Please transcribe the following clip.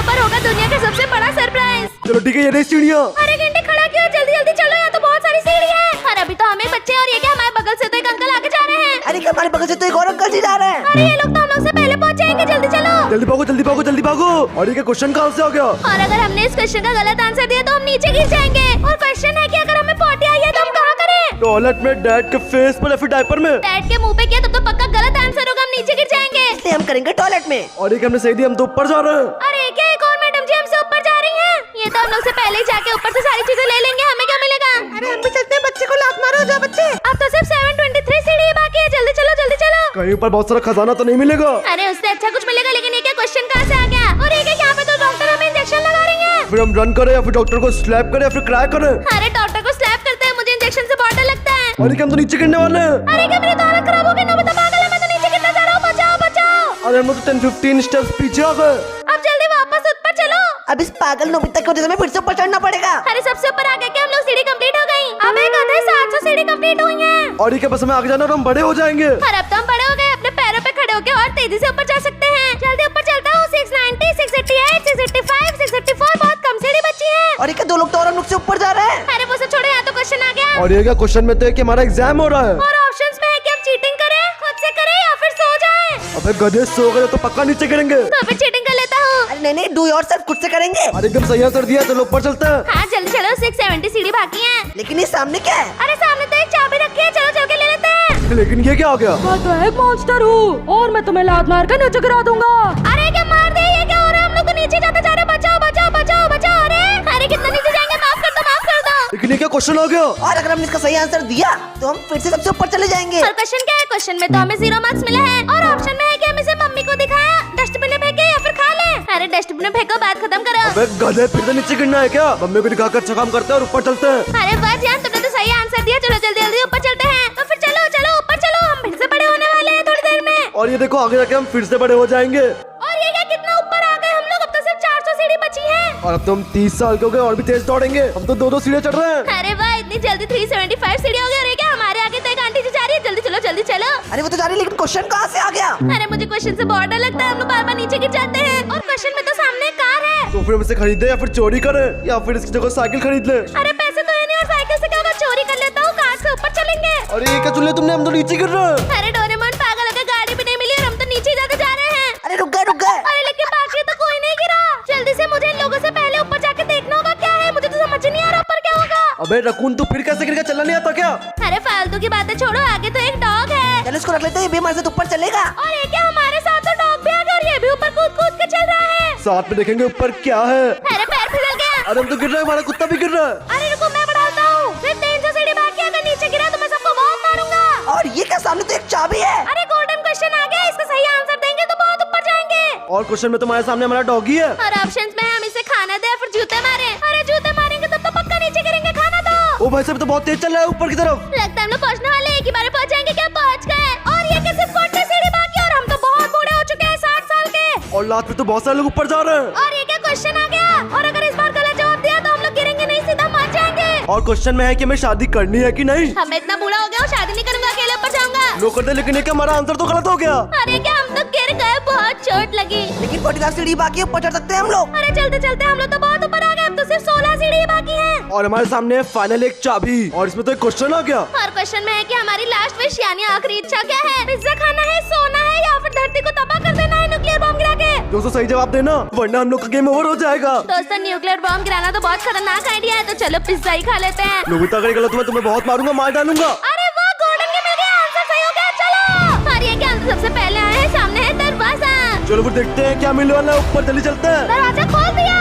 ऊपर होगा दुनिया का सबसे बड़ा सरप्राइज। चलो ठीक है, ये रही सीढ़ियाँ। अरे घंटे खड़ा क्यों, जल्दी जल्दी चलो, यहाँ तो बहुत सारी सीढ़ी है। और अभी तो हमें बच्चे और ये क्या हमारे बगल से तो एक अंकल आगे जा रहे हैं। अरे क्या हमारे बगल से तो एक और अंकल जी जा रहे हैं। अरे ये लोग तो हम लोग से पहले पहुँचेंगे, जल्दी चलो। जल्दी भागो जल्दी भागो जल्दी भागो। और ये क्या क्वेश्चन कहाँ से आ गया? और अगर हमने इस क्वेश्चन का गलत आंसर दिया तो हम नीचे गिर जाएंगे। और क्वेश्चन है कि अगर हमें पॉटी आई है तो हम कहाँ करें? टॉयलेट में, डैड के फेस पर या फिर डायपर में? डैड के मुंह पे किया तो पक्का गलत आंसर होगा, हम नीचे गिर जाएंगे। इसलिए हम करेंगे टॉयलेट में। और ये हमने सही दिया, हम तो ऊपर जा रहे हैं। अरे क्या एक और मैडम जी हमसे ऊपर जा रही हैं? ये तो हम लोग से पहले ही जाके ऊपर से सारी चीजें ले लेंगे, हमें क्या मिलेगा? अरे हम भी चलते हैं, बच्चे को लात मारो, जा बच्चे। अब तो सिर्फ 723 सीढ़ी बाकी है, जल्दी चलो जल्दी चलो। कहीं ऊपर बहुत सारा खजाना तो नहीं मिलेगा? अरे उससे अच्छा कुछ मिलेगा, लेकिन ये क्या क्वेश्चन कहाँ से आ गया? और ये क्या यहाँ पे तो डॉक्टर हमें इंजेक्शन लगा रही है। फिर हम रन करें या फिर डॉक्टर को स्लैप करें या फिर क्राई करें? अरे डॉक्टर को स्लैप करते हैं, मुझे इंजेक्शन से बहुत डर लगता है। और ये क्या हम तो नीचे गिरने वाले हैं? अरे क्या मेरी तो हालत खराब हो गई, नोबिता पागल है, मैं तो नीचे गिरना चाह रहा हूँ, बचाओ बचाओ। अरे हम लोग तो 10-15 स्टेप्स पीछे आ गए। अब जल्दी वापस ऊपर चलो। अब इस पागल नोबिता की वजह से हमें फिर से ऊपर चढ़ना पड़ेगा। अरे सबसे ऊपर आ गए क्या हम लोग? सीढ़ी कंप्लीट हो गई। अब एक आधे 700 सीढ़ी कंप्लीट हुई है। और ये क्या बस हमें आगे जाना और हम बड़े हो जाएंगे? और अब तो हम बड़े हो गए, अपने पैरों पे खड़े होके और तेजी से ऊपर जा सकते हैं। जल्दी ऊपर चलता हूँ। 690, 688, 685, 684, बहुत कम सीढ़ी बची है। और ये क्या दो लोग तो और हम लोग से ऊपर जा रहे हैं। अरे वो सब छोड़ो, यहाँ तो क्वेश्चन आ गया। और ये क्या क्वेश्चन में तो है कि हमारा एग्जाम हो रहा है। और ऑप्शंस में है कि हम चीटिंग करें, खुद से करें या फिर सो जाएं। अबे गधे, सो गए तो पक्का नीचे गिरेंगे। तो फिर चीटिंग कर लेता हूँ। अरे नहीं नहीं, डू योरसेल्फ, खुद से करेंगे। अरे एकदम सही आंसर दिया, चलो ऊपर चलते हैं। हाँ जल्दी चलो, 670 सीढ़ी बाकी है। लेकिन ये सामने क्या है? अरे सामने तो एक चाबी रखी है, चलो चल के ले लेते हैं। लेकिन ये क्या आ गया? मैं तो एक मॉन्स्टर हूँ और मैं तुम्हें लात मार कर नीचे गिरा दूंगा। अरे क्या मार दे, ये क्या हो रहा है? हम लोग तो नीचे जाते जा रहे हैं, बचाओ बचाओ बचाओ बचाओ। अरे कितना नीचे जाएंगे, माफ कर दो माफ कर दो। लेकिन ये क्या क्वेश्चन आ गया? और अगर हमने इसका सही आंसर दिया तो हम फिर से सबसे ऊपर चले जाएंगे। और क्वेश्चन क्या है? क्वेश्चन में तो हमें 0 मार्क्स मिले हैं। और ऑप्शन में है कि हम इसे मम्मी को दिखाया, डस्टबिन में फेंके या फिर खा ले। अरे डस्टबिन में फेंको, बात खत्म करो। अबे गधे, फिर से नीचे गिरना है क्या? मम्मी को दिखाकर अच्छा काम करते हैं और ऊपर चलते हैं। अरे बस यार, तुमने तो सही आंसर दिया, चलो जल्दी जल्दी ऊपर चलते हैं। तो फिर चलो चलो ऊपर चलो, हम फिर से बड़े होने वाले हैं थोड़ी देर में। और ये देखो, आगे जाके हम फिर से बड़े हो जाएंगे। और ये क्या, कितना ऊपर आ गए हम लोग? अब तो सिर्फ 400 सीढ़ी बची है। और अब तो हम 30 साल के हो गए और भी तेज दौड़ेंगे। हम तो 2-2 सीढ़ियाँ चढ़ रहे हैं। अरे वाह, इतनी जल्दी 375 सीढ़ी हो गई। अरे क्या हमारे आगे तो एक आंटी जी जा रही है, जल्दी चलो जल्दी चलो। अरे वो तो जा रही है, लेकिन क्वेश्चन कहाँ से आ गया? अरे मुझे क्वेश्चन से बहुत डर लगता है, हम लोग बार बार नीचे गिर जाते हैं। और क्वेश्चन में तो सामने एक कार है। तो फिर हम इसे खरीदे या फिर चोरी करें या फिर इसकी जगह साइकिल खरीद ले। अरे पैसे तो है नहीं, और साइकिल से क्या होगा? चोरी कर लेता हूँ, कार से ऊपर चलेंगे। अरे ये क्या चुन लिया तुमने? हम तो नीचे गिर रहे हैं। अरे डोरेमोन पागल है, गाड़ी भी नहीं मिली और हम तो नीचे जाते जा रहे हैं। अरे रुक गए रुक गए। अरे लेकिन बाकी तो कोई नहीं गिरा। जल्दी से मुझे इन लोगों से पहले ऊपर जाके देखना होगा क्या है, मुझे तो समझ नहीं आ रहा ऊपर क्या होगा। अबे रकून, तू फिर कैसे गिर गया? चलना नहीं आता क्या? अरे फालतू की बातें छोड़ो, आगे तो एक डॉग है। चलो इसको रख लेते हैं, ये भी हमारे साथ ऊपर चलेगा। और ये क्या, हमारे साथ तो डॉग भी आ गया और ये भी ऊपर कूद कूद के चल रहा है। साथ में देखेंगे ऊपर क्या है। अरे पैर फिसल गया। अरे हम तो गिर रहे हैं, हमारा कुत्ता भी गिर रहा है। अरे रुको, मैं बढ़ाता हूँ। सिर्फ 300 सीढ़ी बाकी है, अगर नीचे गिरा तो मैं सबको बहुत मारूंगा। और ये क्या, सामने तो एक चाबी है। अरे गोल्डन क्वेश्चन आ गया, इसका सही आंसर देंगे तो बहुत ऊपर जाएंगे। और क्वेश्चन में तुम्हारे सामने हमारा डॉगी है। और ऑप्शंस में हम इसे खाना दे या फिर जूते मारे। अरे जूते मारेंगे तब तो पक्का नीचे गिरेंगे, खाना दो। ओ भाई साहब, तो बहुत तेज चल रहा है ऊपर की तरफ। लगता है हम लोग पहुंचने वाले हैं, एक ही बार में पहुंच जाएंगे। क्या पहुंच गए? और ये क्या, सिर्फ 40 सीढ़ी बाकी है और हम तो बहुत बूढ़े हो चुके हैं, 60 साल के। और लात में तो बहुत सारे लोग ऊपर जा रहे हैं। और ये क्या क्वेश्चन आ गया? और अगर इस बार गलत जवाब दिया तो हम लोग गिरेंगे नहीं, सीधा मर जाएंगे। और क्वेश्चन में है कि हमें शादी करनी है कि नहीं। मैं इतना बूढ़ा हो गया हूँ, शादी नहीं करूंगा, अकेले ऊपर जाऊंगा। लोग करते, लेकिन ये क्या, हमारा आंसर तो गलत हो गया। अरे क्या, हम तो गिर गए, बहुत चोट लगी। लेकिन 40 सीढ़ी बाकी है, ऊपर चढ़ सकते हैं हम लोग। अरे चलते चलते हम लोग तो बहुत ऊपर आ गए, अब तो सिर्फ 16 सीढ़ी बाकी है। और हमारे सामने फाइनल एक चाबी, और इसमें तो एक क्वेश्चन आ गया। और क्वेश्चन में है कि हमारी लास्ट विश यानी आखिरी इच्छा क्या है? पिज्जा खाना है, सोना है या फिर धरती को तबाह कर देना है न्यूक्लियर बम गिरा के? दोस्तों सही जवाब देना, वरना हम लोग का गेम ओवर हो जाएगा। दोस्तों न्यूक्लियर बम गिराना तो बहुत खतरनाक आइडिया है, तो चलो पिज्जा ही खा लेते हैं। नोबिता अगर गलत हुआ तो मैं बहुत मारूंगा, मार डालूंगा। अरे वाह, गोल्डन के मिल गया, आंसर सही हो गया, चलो। और ये क्या, हम सबसे पहले आए हैं, सामने है दरवाजा। चलो फिर देखते हैं क्या मिलने वाला है, ऊपर जल्दी चलते हैं। दरवाजा खोल दिया।